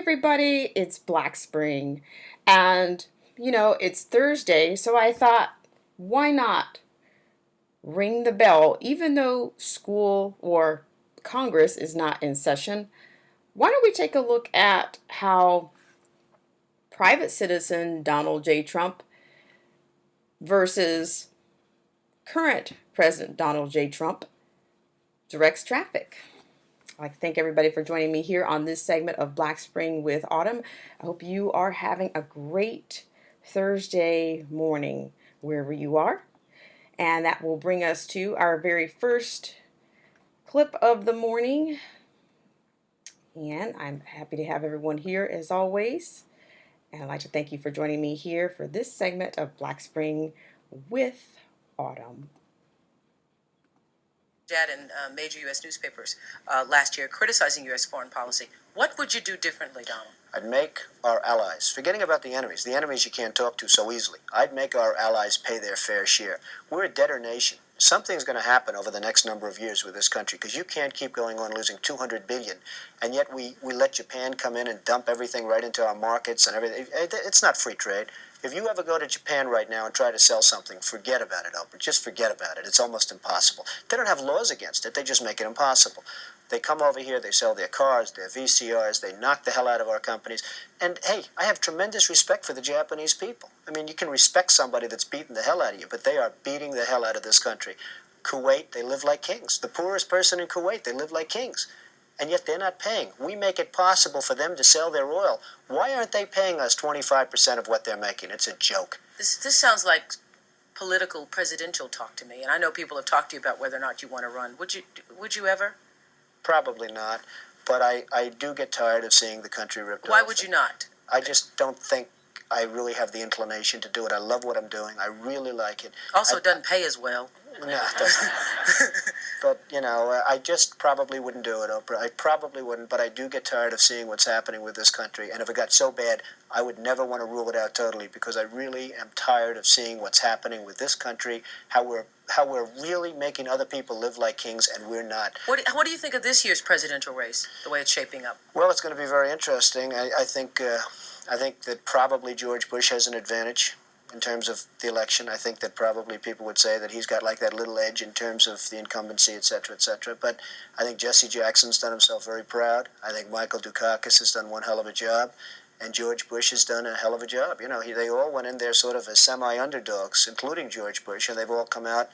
everybody, it's Black Spring. And, it's Thursday, so I thought, why not ring the bell? Even though school or Congress is not in session, why don't we take a look at how private citizen Donald J. Trump versus current President Donald J. Trump directs traffic? I'd like to thank everybody for joining me here on this segment of Black Spring with Autumn. I hope you are having a great Thursday morning wherever you are. And that will bring us to our very first clip of the morning. And I'm happy to have everyone here as always. And I'd like to thank you for joining me here for this segment of Black Spring with Autumn. In major U.S. newspapers last year criticizing U.S. foreign policy. What would you do differently, Donald? I'd make our allies, forgetting about the enemies you can't talk to so easily, I'd make our allies pay their fair share. We're a debtor nation. Something's going to happen over the next number of years with this country because you can't keep going on losing $200 billion, and yet we let Japan come in and dump everything right into our markets and everything. It's not free trade. If you ever go to Japan right now and try to sell something, forget about it, Oprah. Just forget about it. It's almost impossible. They don't have laws against it. They just make it impossible. They come over here, they sell their cars, their VCRs, they knock the hell out of our companies. And, hey, I have tremendous respect for the Japanese people. I mean, you can respect somebody that's beating the hell out of you, but they are beating the hell out of this country. Kuwait, they live like kings. The poorest person in Kuwait, they live like kings. And yet they're not paying. We make it possible for them to sell their oil. Why aren't they paying us 25% of what they're making? It's a joke. This sounds like political presidential talk to me, and I know people have talked to you about whether or not you want to run. Would you ever? Probably not, but I do get tired of seeing the country ripped off. Why would you not? I just don't think I really have the inclination to do it. I love what I'm doing. I really like it. Also, it doesn't pay as well. No, it doesn't. But, I just probably wouldn't do it, Oprah. I probably wouldn't, but I do get tired of seeing what's happening with this country. And if it got so bad, I would never want to rule it out totally because I really am tired of seeing what's happening with this country, how we're really making other people live like kings, and we're not. What do you think of this year's presidential race, the way it's shaping up? Well, it's going to be very interesting. I think that probably George Bush has an advantage in terms of the election. I think that probably people would say that he's got like that little edge in terms of the incumbency, et cetera, et cetera. But I think Jesse Jackson's done himself very proud. I think Michael Dukakis has done one hell of a job. And George Bush has done a hell of a job. They all went in there sort of as semi-underdogs, including George Bush, and they've all come out.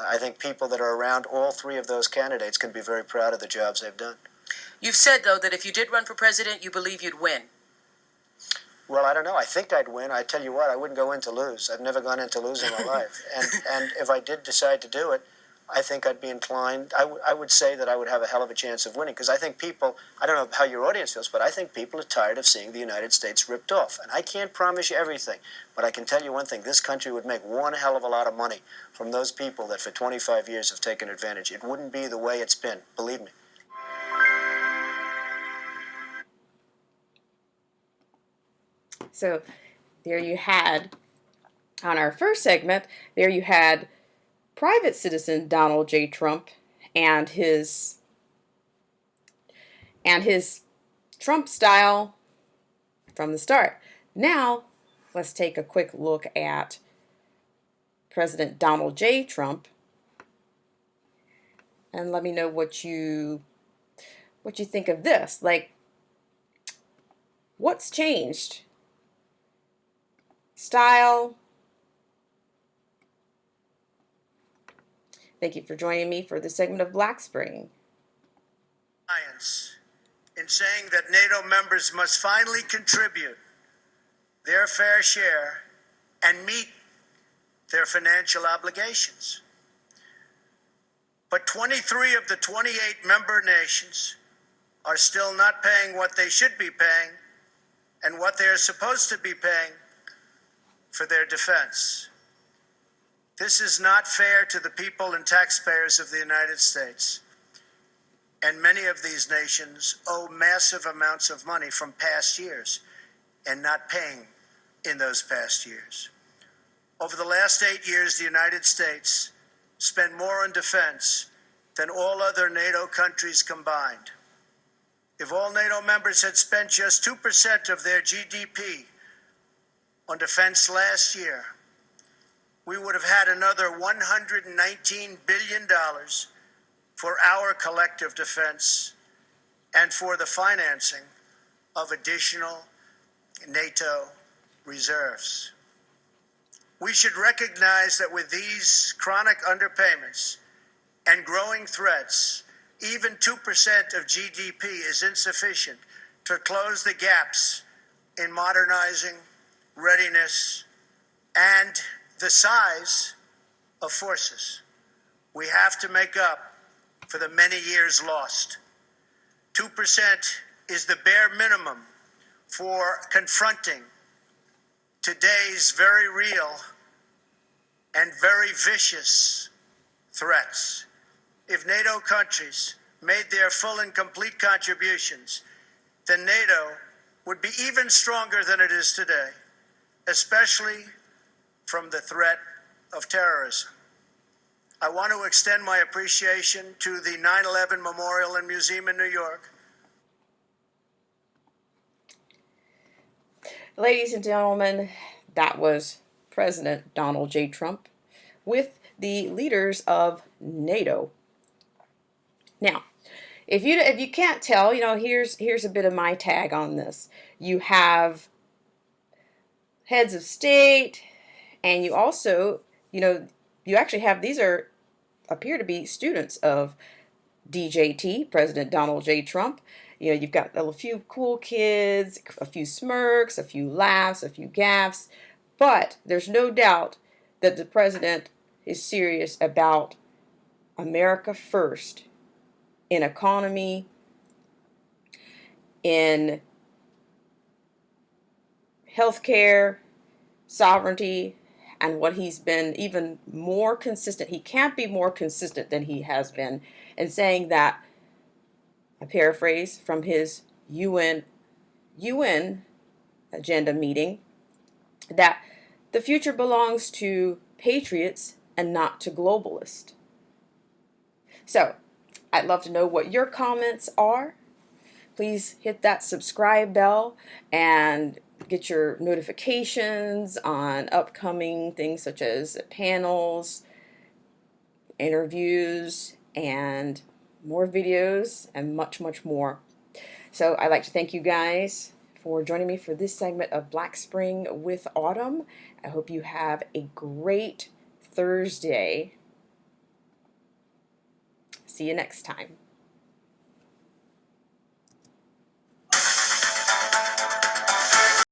I think people that are around all three of those candidates can be very proud of the jobs they've done. You've said, though, that if you did run for president, you believe you'd win. Well, I don't know. I think I'd win. I tell you what, I wouldn't go in to lose. I've never gone in to lose in my life. And if I did decide to do it, I think I'd be inclined. I would say that I would have a hell of a chance of winning because I think people, I don't know how your audience feels, but I think people are tired of seeing the United States ripped off. And I can't promise you everything, but I can tell you one thing. This country would make one hell of a lot of money from those people that for 25 years have taken advantage. It wouldn't be the way it's been, believe me. So there you had, on our first segment, there you had private citizen Donald J. Trump and his Trump style from the start. Now, let's take a quick look at President Donald J. Trump and let me know what you think of this. Like, what's changed? Style. Thank you for joining me for this segment of Black Spring. In saying that NATO members must finally contribute their fair share and meet their financial obligations. But 23 of the 28 member nations are still not paying what they should be paying and what they are supposed to be paying for their defense. This is not fair to the people and taxpayers of the United States. And many of these nations owe massive amounts of money from past years and not paying in those past years. Over the last 8 years, the United States spent more on defense than all other NATO countries combined. If all NATO members had spent just 2% of their GDP on defense last year, we would have had another $119 billion for our collective defense and for the financing of additional NATO reserves. We should recognize that with these chronic underpayments and growing threats, even 2% of GDP is insufficient to close the gaps in modernizing, readiness, and the size of forces. We have to make up for the many years lost. 2% is the bare minimum for confronting today's very real and very vicious threats. If NATO countries made their full and complete contributions, then NATO would be even stronger than it is today, especially from the threat of terrorism. I want to extend my appreciation to the 9/11 Memorial and Museum in New York. Ladies and gentlemen, that was President Donald J. Trump with the leaders of NATO. Now, if you can't tell, here's a bit of my tag on this. You have heads of state, and you also, you actually have, appear to be students of DJT, President Donald J. Trump. You've got a few cool kids, a few smirks, a few laughs, a few gaffes, but there's no doubt that the president is serious about America first in economy, in healthcare, sovereignty, and what he's been even more consistent. He can't be more consistent than he has been in saying that, I paraphrase from his UN agenda meeting, that the future belongs to patriots and not to globalists. So, I'd love to know what your comments are. Please hit that subscribe bell and get your notifications on upcoming things such as panels, interviews, and more videos, and much, much more. So I'd like to thank you guys for joining me for this segment of Black Spring with Autumn. I hope you have a great Thursday. See you next time.